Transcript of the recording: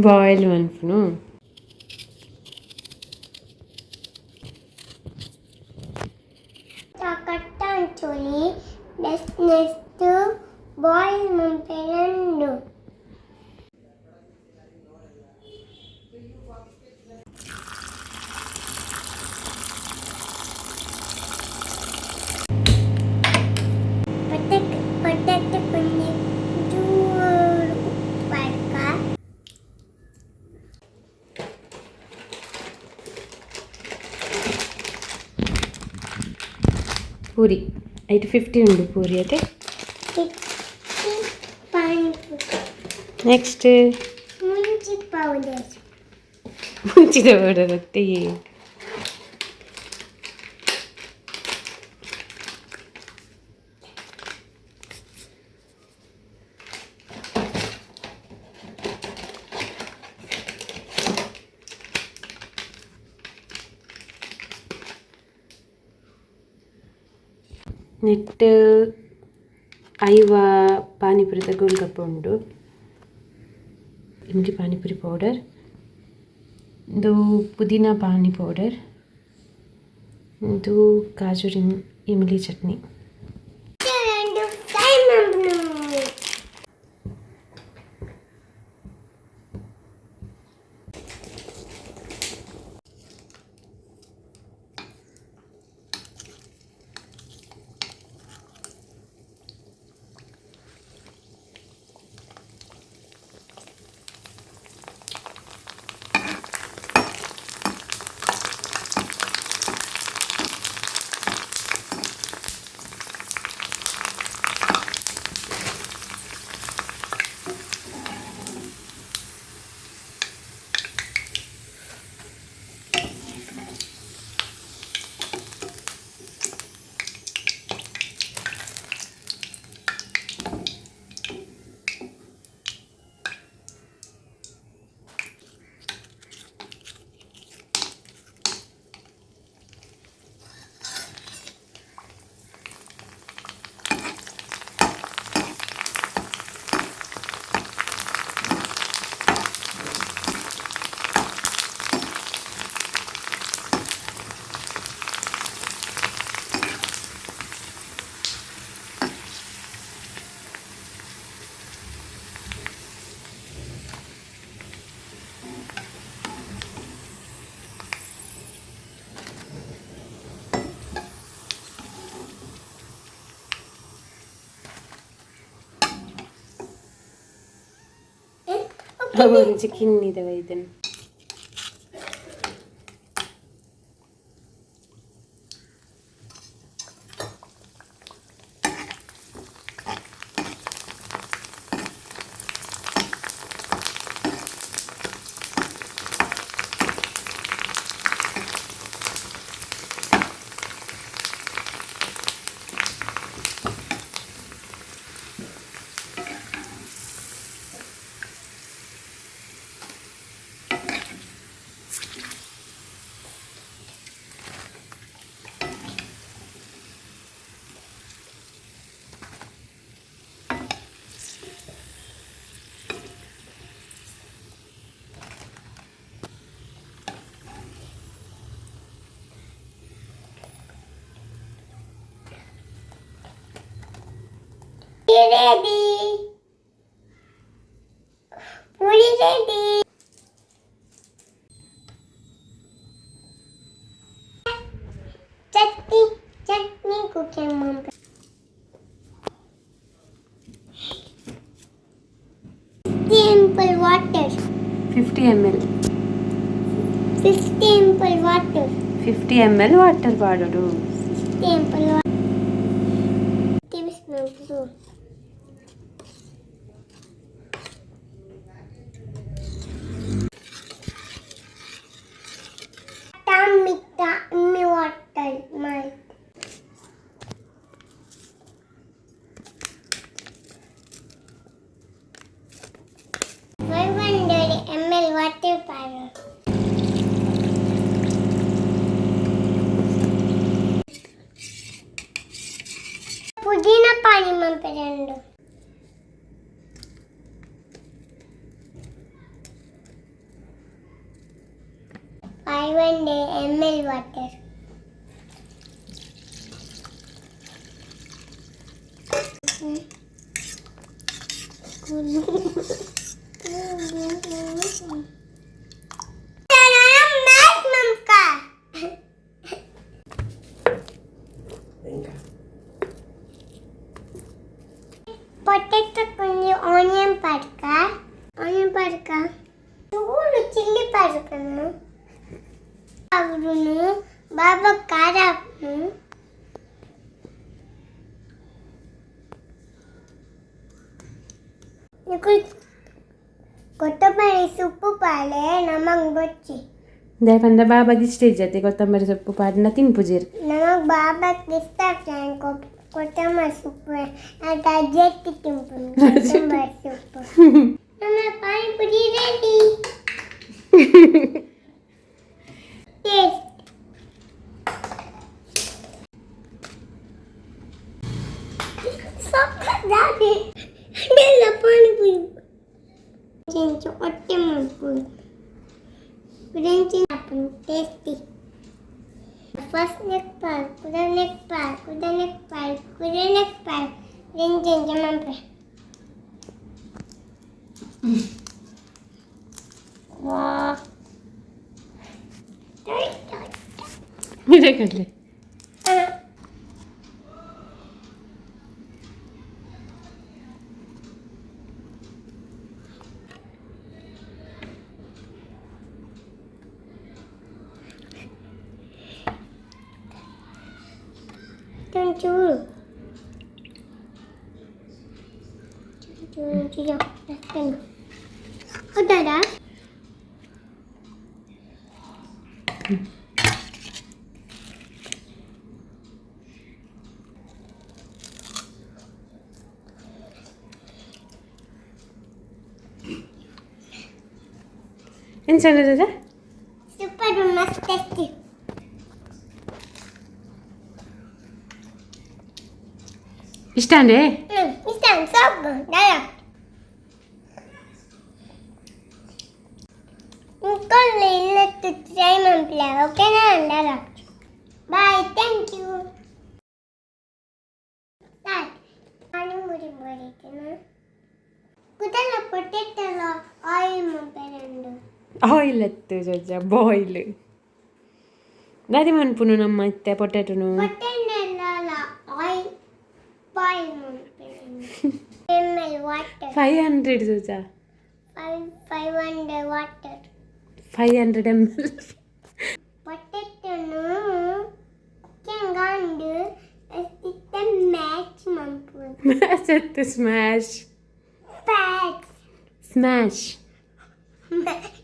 Boil ಮನ್ಪುನು ಕಟ್ಟಂಚುಲಿ next boil ಮನ್ಪೆರಂಡು ಪಟ್ಟಕ್ಕೆ ಕೊಂಚ ಚೂರು ಉಪ್ಪು ಪೂರಿ 850 ಉಂಡು ಪೂರಿ ಅದೇ ಪಾನಿಪುರಿ ನೆಕ್ಸ್ಟ್ ಮುಂಚಿ ಪೌಡರ್ ಮುಂಚಿದ ಪೌಡರ್ ಅತ್ತೆಯೇ ನೆಟ್ ಐವ ಪಾನಿಪುರಿ ತಗೊಳ್ಗಪ್ಪ ಉಂಡು ಇಮ್ಲಿ ಪಾನಿಪುರಿ ಪೌಡರ್ ಇದು ಪುದೀನ ಪಾನಿ ಪೌಡರ್ ಇದು ಕಾಜೂರಿ ಇಮ್ಲಿ ಚಟ್ನಿ ಅವರು ಚಿಕನ್ ಇದಾವೆ ಇದನ್ನು ready. Puri ready. Chutney cooking mom. 50 ml water. 50 ml 50 ml water. 50 ml water ಬಾಡೋದು 50 ml water. Tablespoon. Me water, my. ml water powder. 500 ml water. Potato కొంచెం ఆనియన్ పడక చూడు చిల్లి పడకను అవును బాబా కారాను నీకు కొత్తపల్లి సుప్పు పాలే నమక్ బొచ్చి ದಯಪಂದ ಬಾಬಾಗೆ ಇಷ್ಟ ಇಜ್ಜತೆ ಕೊತ್ತಂಬರಿ ಸೊಪ್ಪು ಪಾಡಿನ ತಿನ್ಪುಜೀರ್ ನಮಕ್ ಬಾಬಾಗೆ ಇಷ್ಟ ಕೊತ್ತಂಬರಿ ಸೊಪ್ಪು ಅಂತ ಜೆಟ್ಟಿ ತಿಂಪು ಕೊತ್ತಂಬರಿ ಸೊಪ್ಪು ನಮ್ಮ ಪಾನಿಪುರಿ ರೆಡಿ ಟೇಸ್ಟ್ ಸಕ್ಕತ್ತಾಗಿ ಅದೆಲ್ಲ ಪಾನಿಪುರಿ ಚೆಂಚು ಹೊಟ್ಟೆ ಮಾಡ್ಬೋದು Kudenci apun tasty. First neck part, kuda neck part. Kudenci jamampe. Wow. मेरे कर ले Curu. Udah dah. ಏನು ಚೆನ್ನಾಗಿದೆ Super mas tasty. ಇಷ್ಟ ಅಂದೆ Isan sok dah. Kau lele tu try mempelai, okay na? Dah. Bye, thank you. Dad, pani muri kena. Kudala potato lo oil mempelai. Oil ಎತ್ತು ಜಜ್ಜ boil ದಾದಿ ಮನ್ಪುನು ನಮ್ಮ ಇತ್ತೆ ಪೊಟ್ಯಾಟೊನು Potato lo oil boil mempelai. ml water. 500 ಜಜ್ಜ 500 water. 500 ml Potato no kengandu estitte match mampun. Match ಎತ್ತು smash Packs. Smash Match.